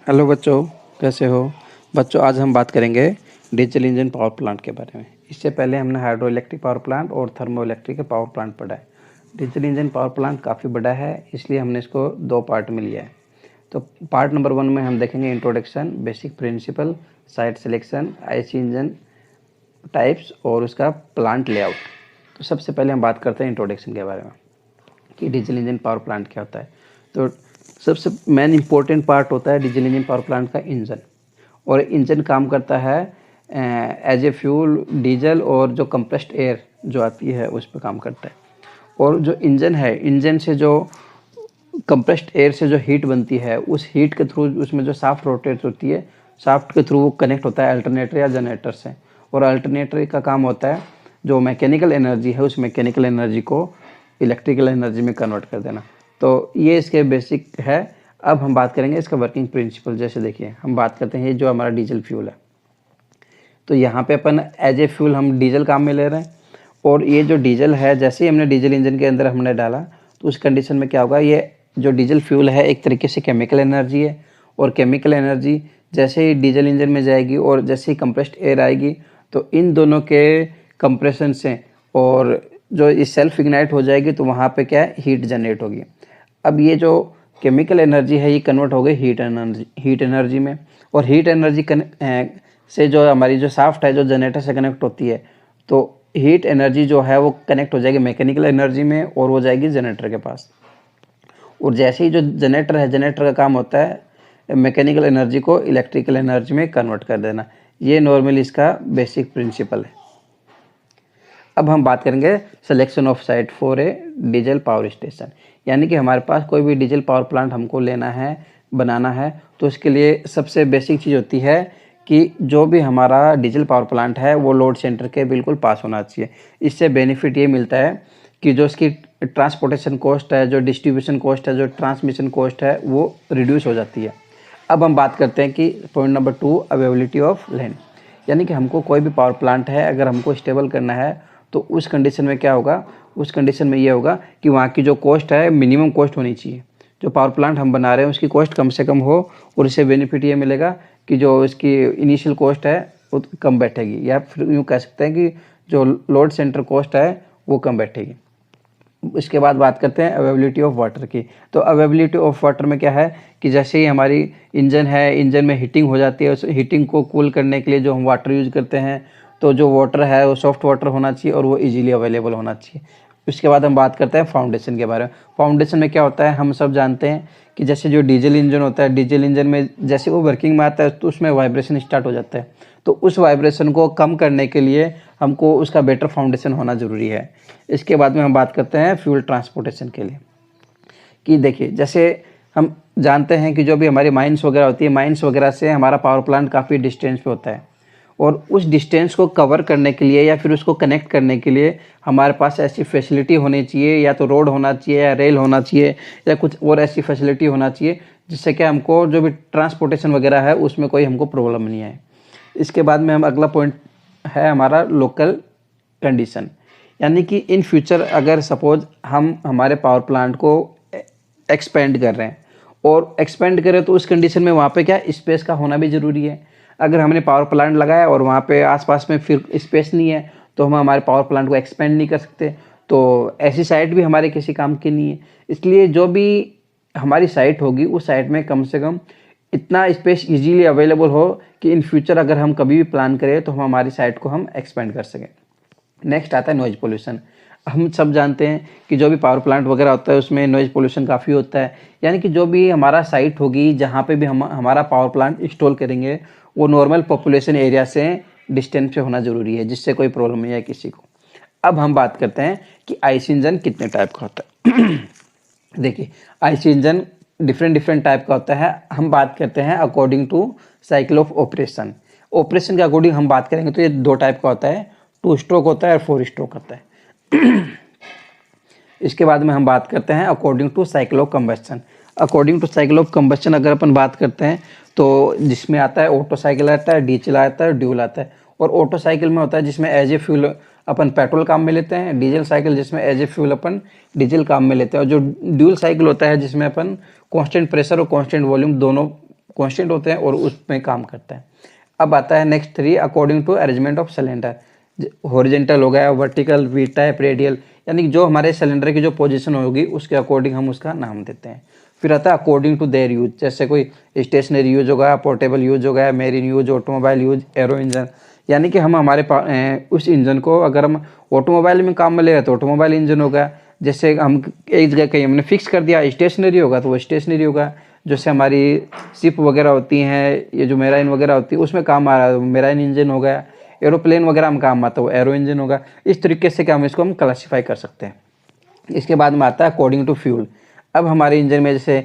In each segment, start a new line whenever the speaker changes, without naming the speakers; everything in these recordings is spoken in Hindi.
हेलो बच्चों, कैसे हो? बच्चों, आज हम बात करेंगे डीजल इंजन पावर प्लांट के बारे में। इससे पहले हमने हाइड्रो इलेक्ट्रिक पावर प्लांट और थर्मो इलेक्ट्रिक पावर प्लांट पढ़ा है। डीजल इंजन पावर प्लांट काफ़ी बड़ा है, इसलिए हमने इसको 2 पार्ट में लिया है। तो पार्ट नंबर 1 में हम देखेंगे introduction, basic principle, site selection, IC engine types और उसका प्लांट लेआउट। तो सबसे पहले हम बात करते हैं इंट्रोडक्शन के बारे में कि डीजल इंजन पावर प्लांट क्या होता है। तो सबसे मेन इंपॉर्टेंट पार्ट होता है डीजल इंजन पावर प्लांट का इंजन। और इंजन काम करता है एज ए फ्यूल डीजल और जो कंप्रेस्ड एयर जो आती है उस पर काम करता है। और जो इंजन है, इंजन से जो कंप्रेस्ड एयर से जो हीट बनती है, उस हीट के थ्रू उसमें जो शाफ्ट रोटेट होती है, शाफ्ट के थ्रू वो कनेक्ट होता है अल्टरनेटर या जनरेटर से। और अल्टरनेटर का काम होता है जो मैकेनिकल एनर्जी है उस मैकेनिकल एनर्जी को इलेक्ट्रिकल एनर्जी में कन्वर्ट कर देना। तो ये इसके बेसिक है। अब हम बात करेंगे इसका वर्किंग प्रिंसिपल। जैसे देखिए, हम बात करते हैं ये जो हमारा डीजल फ्यूल है, तो यहाँ पे अपन एज ए फ्यूल हम डीजल काम में ले रहे हैं। और ये जो डीजल है, जैसे ही हमने डीजल इंजन के अंदर हमने डाला तो उस कंडीशन में क्या होगा, ये जो डीजल फ्यूल है एक तरीके से केमिकल एनर्जी है। और केमिकल एनर्जी जैसे ही डीजल इंजन में जाएगी और जैसे ही कंप्रेस्ड एयर आएगी तो इन दोनों के कंप्रेशन से और जो ये सेल्फ इग्नाइट हो जाएगी तो वहाँ पे क्या है, हीट जनरेट होगी। अब ये जो केमिकल एनर्जी है ये कन्वर्ट हो गई हीट एनर्जी में। और हीट एनर्जी से जो हमारी जो शाफ्ट है जो जनरेटर से कनेक्ट होती है, तो हीट एनर्जी जो है वो कनेक्ट हो जाएगी मैकेनिकल एनर्जी में और वो जाएगी जनरेटर के पास। और जैसे ही जो जनरेटर है, जनरेटर का काम होता है मैकेनिकल एनर्जी को इलेक्ट्रिकल एनर्जी में कन्वर्ट कर देना। ये नॉर्मली इसका बेसिक प्रिंसिपल है। अब हम बात करेंगे selection of site for a diesel power station. यानी कि हमारे पास कोई भी डीजल पावर प्लांट हमको लेना है, बनाना है, तो उसके लिए सबसे बेसिक चीज़ होती है कि जो भी हमारा डीजल पावर प्लांट है वो लोड सेंटर के बिल्कुल पास होना चाहिए। इससे बेनिफिट ये मिलता है कि जो इसकी ट्रांसपोर्टेशन कॉस्ट है, जो डिस्ट्रीब्यूशन कॉस्ट है, जो ट्रांसमिशन कॉस्ट है, वो रिड्यूस हो जाती है। अब हम बात करते हैं कि point number 2, availability of land. यानी कि हमको कोई भी पावर प्लांट है अगर हमको स्टेबल करना है तो उस कंडीशन में क्या होगा, उस कंडीशन में ये होगा कि वहाँ की जो कॉस्ट है मिनिमम कॉस्ट होनी चाहिए। जो पावर प्लांट हम बना रहे हैं उसकी कॉस्ट कम से कम हो और इससे बेनिफिट ये मिलेगा कि जो इसकी इनिशियल कॉस्ट है वो कम बैठेगी, या फिर यूँ कह सकते हैं कि जो लोड सेंटर कॉस्ट है वो कम बैठेगी। इसके बाद बात करते हैं अवेलेबिलिटी ऑफ वाटर की। तो अवेलेबिलिटी ऑफ वाटर में क्या है कि जैसे ही हमारी इंजन है, इंजन में हीटिंग हो जाती है, उस हीटिंग को कूल करने के लिए जो हम वाटर यूज़ करते हैं, तो जो वाटर है वो सॉफ्ट वाटर होना चाहिए और वो इजीली अवेलेबल होना चाहिए। उसके बाद हम बात करते हैं फाउंडेशन के बारे में। फाउंडेशन में क्या होता है, हम सब जानते हैं कि जैसे जो डीजल इंजन होता है, डीजल इंजन में जैसे वो वर्किंग में आता है तो उसमें वाइब्रेशन स्टार्ट हो जाता है। तो उस वाइब्रेशन को कम करने के लिए हमको उसका बेटर फाउंडेशन होना ज़रूरी है। इसके बाद में हम बात करते हैं फ्यूल ट्रांसपोर्टेशन के लिए कि देखिए, जैसे हम जानते हैं कि जो भी हमारी माइंस वगैरह होती है, माइंस वगैरह से हमारा पावर प्लांट काफ़ी डिस्टेंस पे होता है। और उस डिस्टेंस को कवर करने के लिए या फिर उसको कनेक्ट करने के लिए हमारे पास ऐसी फैसिलिटी होनी चाहिए, या तो रोड होना चाहिए या रेल होना चाहिए या कुछ और ऐसी फैसिलिटी होना चाहिए जिससे कि हमको जो भी ट्रांसपोर्टेशन वगैरह है उसमें कोई हमको प्रॉब्लम नहीं आए। इसके बाद में हम अगला पॉइंट है हमारा लोकल कंडीशन। यानी कि इन फ्यूचर अगर सपोज हम हमारे पावर प्लांट को एक्सपेंड कर रहे हैं और एक्सपेंड करें तो उस कंडीशन में वहाँ पे क्या स्पेस का होना भी ज़रूरी है। अगर हमने पावर प्लांट लगाया और वहाँ पे आसपास में फिर स्पेस नहीं है तो हम हमारे पावर प्लांट को एक्सपेंड नहीं कर सकते। तो ऐसी साइट भी हमारे किसी काम की नहीं है। इसलिए जो भी हमारी साइट होगी उस साइट में कम से कम इतना स्पेस इजीली अवेलेबल हो कि इन फ्यूचर अगर हम कभी भी प्लान करें तो हम हमारी साइट को हम एक्सपेंड कर सकें। नेक्स्ट आता है नॉइज़ पोल्यूशन। हम सब जानते हैं कि जो भी पावर प्लांट वगैरह होता है उसमें नॉइज़ पोल्यूशन काफ़ी होता है। यानी कि जो भी हमारा साइट होगी जहाँ पे भी हम हमारा पावर प्लांट इंस्टॉल करेंगे वो नॉर्मल पॉपुलेशन एरिया से डिस्टेंस पे होना ज़रूरी है, जिससे कोई प्रॉब्लम नहीं है किसी को। अब हम बात करते हैं कि आईसी इंजन कितने टाइप का होता है। देखिए, आईसी इंजन डिफरेंट टाइप का होता है। हम बात करते हैं according to cycle of operation. Operation के अकॉर्डिंग हम बात करेंगे तो ये 2 टाइप का होता है, 2 स्ट्रोक होता है और 4 स्ट्रोक होता है। इसके बाद में हम बात करते हैं according to cycle of combustion. According to cycle of combustion अगर अपन बात करते हैं तो जिसमें आता है ऑटो साइकिल आता है, डीजल आता है, ड्यूल आता है। और ऑटो साइकिल में होता है जिसमें एज ए फ्यूल अपन पेट्रोल काम में लेते हैं, डीजल साइकिल जिसमें एज ए फ्यूल अपन डीजल काम में लेते हैं, और जो ड्यूल साइकिल होता है जिसमें अपन कांस्टेंट प्रेशर और कांस्टेंट वॉल्यूम दोनों कांस्टेंट होते हैं और उसमें काम करता है। अब आता है next 3 according to arrangement of cylinder. Horizontal हो गया, वर्टिकल, वी टाइप, रेडियल, यानी कि जो हमारे सिलेंडर की जो पोजीशन होगी उसके अकॉर्डिंग हम उसका नाम देते हैं। फिर आता है अकॉर्डिंग टू देयर यूज, जैसे कोई स्टेशनरी यूज होगा, पोर्टेबल यूज होगा, marine use, automobile use, arrow engine, यानी कि हम हमारे उस इंजन को अगर हम ऑटोमोबाइल में काम में ले रहे हैं तो ऑटोमोबाइल इंजन होगा। जैसे हम एक जगह कहीं हमने फिक्स कर दिया स्टेशनरी होगा तो वो स्टेशनरी होगा। जैसे हमारी शिप वगैरह होती हैं, ये जो मेराइन वगैरह होती है उसमें काम आ रहा है मेराइन इंजन हो गया। एरोप्लेन वगैरह में काम आता है वो एरो इंजन होगा। इस तरीके से क्या हम इसको हम क्लासीफाई कर सकते हैं। इसके बाद में आता है अकॉर्डिंग टू फ्यूल। अब हमारे इंजन में जैसे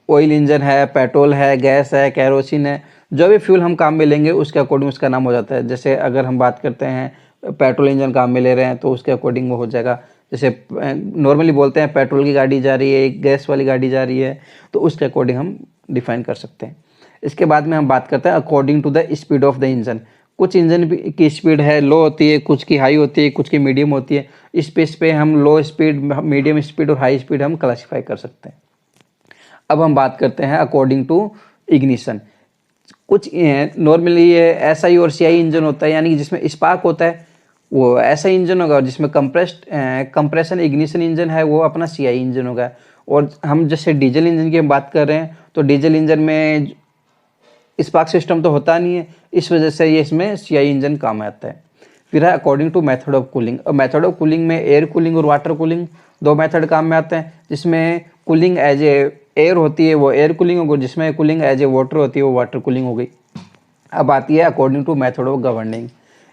ऑयल इंजन है, पेट्रोल है, गैस है, कैरोसिन है, जो भी फ्यूल हम काम में लेंगे उसके अकॉर्डिंग उसका नाम हो जाता है। जैसे अगर हम बात करते हैं पेट्रोल इंजन काम में ले रहे हैं तो उसके अकॉर्डिंग वो हो जाएगा। जैसे नॉर्मली बोलते हैं पेट्रोल की गाड़ी जा रही है, गैस वाली गाड़ी जा रही है, तो उसके अकॉर्डिंग हम डिफाइन कर सकते हैं। इसके बाद में हम बात करते हैं according to the speed of the engine. कुछ इंजन की स्पीड है लो होती है, कुछ की हाई होती है, कुछ की मीडियम होती है। इस बेस पे हम लो स्पीड, मीडियम स्पीड और हाई स्पीड हम क्लासीफाई कर सकते हैं। अब हम बात करते हैं अकॉर्डिंग टू इग्निशन। कुछ नॉर्मली ये एसआई और सीआई इंजन होता है, यानी कि जिसमें स्पार्क होता है वो ऐसा इंजन होगा, और जिसमें कंप्रेशन इग्निशन इंजन है वो अपना सीआई इंजन होगा। और हम जैसे डीजल इंजन की बात कर रहे हैं तो डीजल इंजन में स्पार्क सिस्टम तो होता नहीं है, इस वजह से ये इसमें सीआई इंजन काम आता है। फिर है according to method of cooling. और मेथड ऑफ कूलिंग में एयर कूलिंग और वाटर कूलिंग दो मेथड काम में आते हैं। जिसमें कूलिंग एज ए एयर होती है वो एयर कूलिंग होगी, जिसमें कूलिंग एज ए वाटर होती है वो वाटर कूलिंग हो गई। अब आती है according to method of governing.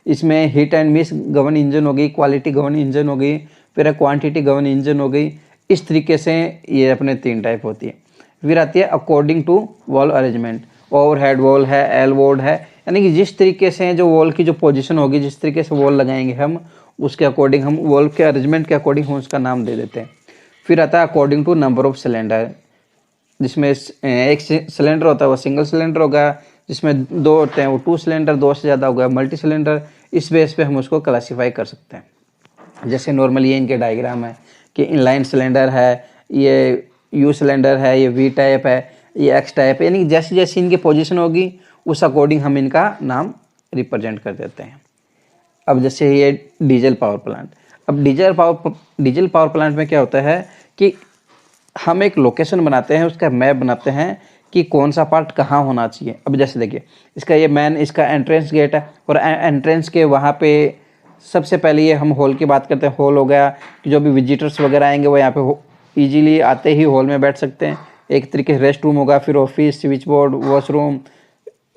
इसमें hit and miss govern engine हो गई, क्वालिटी गवर्न इंजन हो गई, फिर क्वांटिटी गवर्न इंजन हो गई। इस तरीके से ये अपने 3 टाइप होती है। फिर आती है according to valve arrangement. Overhead valve है, एल वॉल है, यानी कि जिस तरीके से जो वॉल की जो पोजीशन होगी, जिस तरीके से वॉल लगाएंगे हम उसके अकॉर्डिंग हम वॉल के अरेंजमेंट के अकॉर्डिंग हम उसका नाम दे देते हैं। फिर आता है according to number of cylinder, जिसमें एक सिलेंडर होता है वो सिंगल सिलेंडर होगा, जिसमें 2 होते हैं वो 2 सिलेंडर, 2 से ज़्यादा होगा मल्टी सिलेंडर। इस बेस पे हम उसको क्लासीफाई कर सकते हैं। जैसे नॉर्मली ये इनके डायग्राम है कि इनलाइन सिलेंडर है, ये यू सिलेंडर है, ये वी टाइप है, ये एक्स टाइप है, यानी जैसी जैसी इनकी पोजीशन होगी उस अकॉर्डिंग हम इनका नाम रिप्रेजेंट कर देते हैं। अब जैसे ये डीजल पावर प्लांट। अब डीजल पावर प्लांट में क्या होता है कि हम एक लोकेशन बनाते हैं, उसका मैप बनाते हैं कि कौन सा पार्ट कहाँ होना चाहिए। अब जैसे देखिए इसका ये मेन इसका एंट्रेंस गेट है, और एंट्रेंस के वहाँ पे सबसे पहले ये हम हॉल की बात करते हैं। हॉल हो गया कि जो भी विजिटर्स वगैरह आएंगे वो यहाँ पे इजीली आते ही हॉल में बैठ सकते हैं। एक तरीके से रेस्ट रूम होगा, फिर office, switch board, washroom,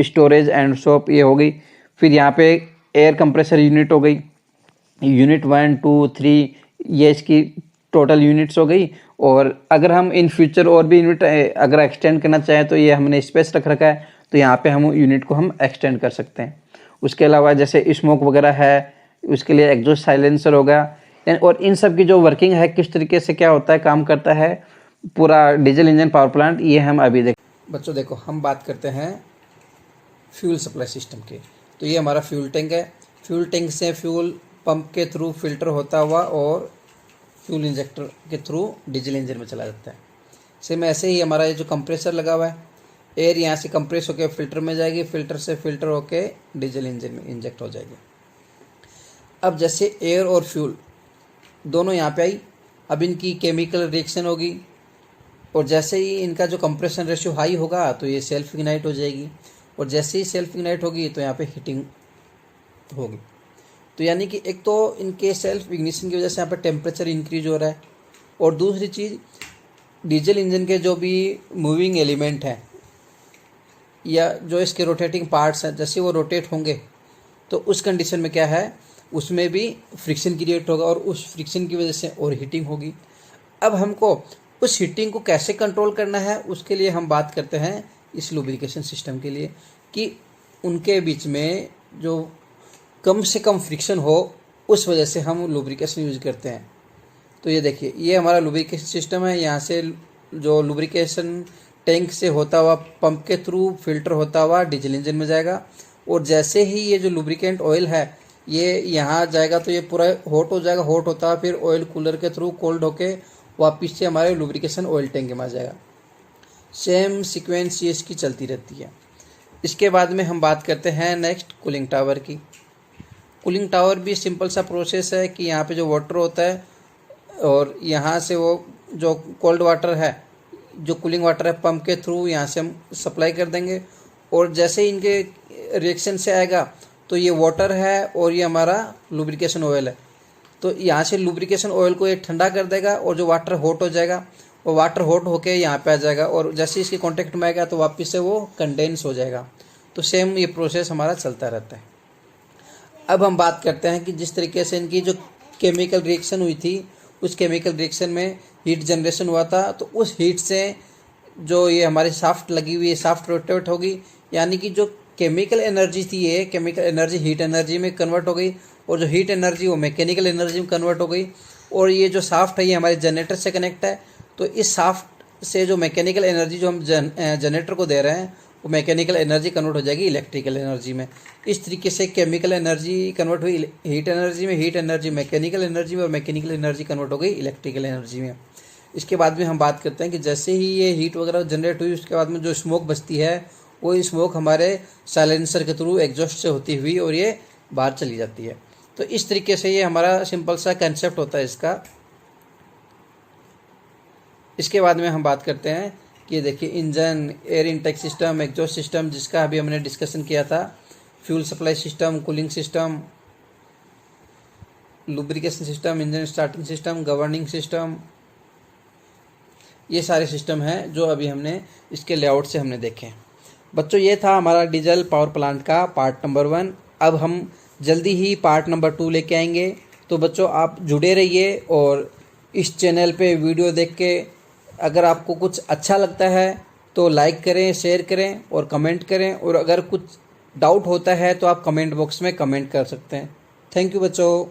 storage and shop ये हो गई। फिर यहाँ पे एयर कंप्रेसर यूनिट हो गई, यूनिट 1 2 3, ये इसकी टोटल यूनिट्स हो गई। और अगर हम इन फ्यूचर और भी यूनिट अगर एक्सटेंड करना चाहें तो ये हमने स्पेस रख रखा है, तो यहाँ पे हम यूनिट को हम एक्सटेंड कर सकते हैं। उसके अलावा जैसे स्मोक वगैरह है उसके लिए एग्जॉस्ट साइलेंसर होगा। और इन सब की जो वर्किंग है, किस तरीके से क्या होता है, काम करता है पूरा डीजल इंजन पावर प्लांट, ये हम अभी देख। बच्चों देखो हम बात करते हैं फ्यूल सप्लाई सिस्टम के। तो ये हमारा फ्यूल टैंक है। फ्यूल टैंक से फ्यूल पंप के थ्रू फिल्टर होता हुआ और फ्यूल इंजेक्टर के थ्रू डीजल इंजन में चला जाता है। सेम ऐसे ही हमारा ये जो कंप्रेसर लगा हुआ है, एयर यहाँ से कंप्रेस होकर फिल्टर में जाएगी, फिल्टर से फिल्टर होकर डीजल इंजन में इंजेक्ट हो जाएगी। अब जैसे एयर और फ्यूल दोनों यहाँ पे आई, अब इनकी केमिकल रिएक्शन होगी, और जैसे ही इनका जो कंप्रेशन रेशियो हाई होगा तो ये सेल्फ इग्नाइट हो जाएगी, और जैसे ही सेल्फ इग्नाइट होगी तो यहाँ पे हीटिंग होगी। तो यानी कि एक तो इनके सेल्फ इग्निशन की वजह से यहाँ पे टेम्परेचर इंक्रीज हो रहा है, और दूसरी चीज़ डीजल इंजन के जो भी मूविंग एलिमेंट हैं या जो इसके रोटेटिंग पार्ट्स हैं, जैसे वो रोटेट होंगे तो उस कंडीशन में क्या है, उसमें भी फ्रिक्शन क्रिएट होगा, और उस फ्रिक्शन की वजह से और हीटिंग होगी। अब हमको उस हीटिंग को कैसे कंट्रोल करना है, उसके लिए हम बात करते हैं इस लुब्रिकेशन सिस्टम के लिए, कि उनके बीच में जो कम से कम फ्रिक्शन हो, उस वजह से हम लुब्रिकेशन यूज करते हैं। तो ये देखिए ये हमारा लुब्रिकेशन सिस्टम है। यहाँ से जो लुब्रिकेशन टैंक से होता हुआ पंप के थ्रू फिल्टर होता हुआ डीजल इंजन में जाएगा, और जैसे ही ये जो लुब्रिकेंट ऑयल है ये यहाँ जाएगा तो ये पूरा हॉट हो जाएगा। हॉट होता है फिर ऑयल कूलर के थ्रू कोल्ड होके वापिस से हमारे लुब्रिकेशन ऑयल टैंक में आ जाएगा। सेम सीक्वेंस ये इसकी चलती रहती है। इसके बाद में हम बात करते हैं नेक्स्ट कूलिंग टावर की। कूलिंग टावर भी सिंपल सा प्रोसेस है कि यहाँ पे जो वाटर होता है और यहाँ से वो जो कोल्ड वाटर है, जो कूलिंग वाटर है, पंप के थ्रू यहाँ से हम सप्लाई कर देंगे और जैसे ही इनके रिएक्शन से आएगा तो ये वाटर है और ये हमारा लुब्रिकेशन ऑयल है, तो यहाँ से लुब्रिकेशन ऑयल को ये ठंडा कर देगा और जो वाटर हॉट हो जाएगा वो वाटर हॉट होके यहाँ पे आ जाएगा और जैसे इसके कांटेक्ट में आएगा तो वापस से वो कंडेंस हो जाएगा। तो सेम ये प्रोसेस हमारा चलता रहता है। अब हम बात करते हैं कि जिस तरीके से इनकी जो केमिकल रिएक्शन हुई थी, उस केमिकल रिएक्शन में हीट जनरेशन हुआ था, तो उस हीट से जो ये हमारी शाफ्ट लगी हुई है, शाफ्ट रोटेट होगी, यानी कि जो केमिकल एनर्जी थी ये केमिकल एनर्जी हीट एनर्जी में कन्वर्ट हो गई और जो हीट एनर्जी वो मैकेनिकल एनर्जी में कन्वर्ट हो गई। और ये जो शाफ्ट है ये हमारे जनरेटर से कनेक्ट है, तो इस शाफ्ट से जो मैकेनिकल एनर्जी जो हम जनरेटर को दे रहे हैं वो मैकेनिकल एनर्जी कन्वर्ट हो जाएगी इलेक्ट्रिकल एनर्जी में। इस तरीके से केमिकल एनर्जी कन्वर्ट हुई हीट एनर्जी में, हीट एनर्जी मैकेनिकल एनर्जी में और मैकेनिकल एनर्जी कन्वर्ट हो गई इलेक्ट्रिकल एनर्जी में। इसके बाद में हम बात करते हैं कि जैसे ही ये हीट वगैरह जनरेट हुई उसके बाद में जो स्मोक बचती है वो स्मोक हमारे साइलेंसर के थ्रू एग्जॉस्ट से होती हुई और ये बाहर चली जाती है। तो इस तरीके से ये हमारा सिंपल सा कंसेप्ट होता है इसका। इसके बाद में हम बात करते हैं कि देखिए engine, air intake system, exhaust system जिसका अभी हमने डिस्कशन किया था, fuel supply system, cooling system, lubrication system, engine starting system, governing system, ये सारे सिस्टम हैं जो अभी हमने इसके लेआउट से हमने देखे। बच्चों ये था हमारा डीजल पावर प्लांट का पार्ट नंबर 1। अब हम जल्दी ही पार्ट नंबर 2 लेके आएंगे, तो बच्चों आप जुड़े रहिए और इस चैनल पे वीडियो देख के अगर आपको कुछ अच्छा लगता है तो लाइक करें, शेयर करें और कमेंट करें, और अगर कुछ डाउट होता है तो आप कमेंट बॉक्स में कमेंट कर सकते हैं। थैंक यू बच्चों।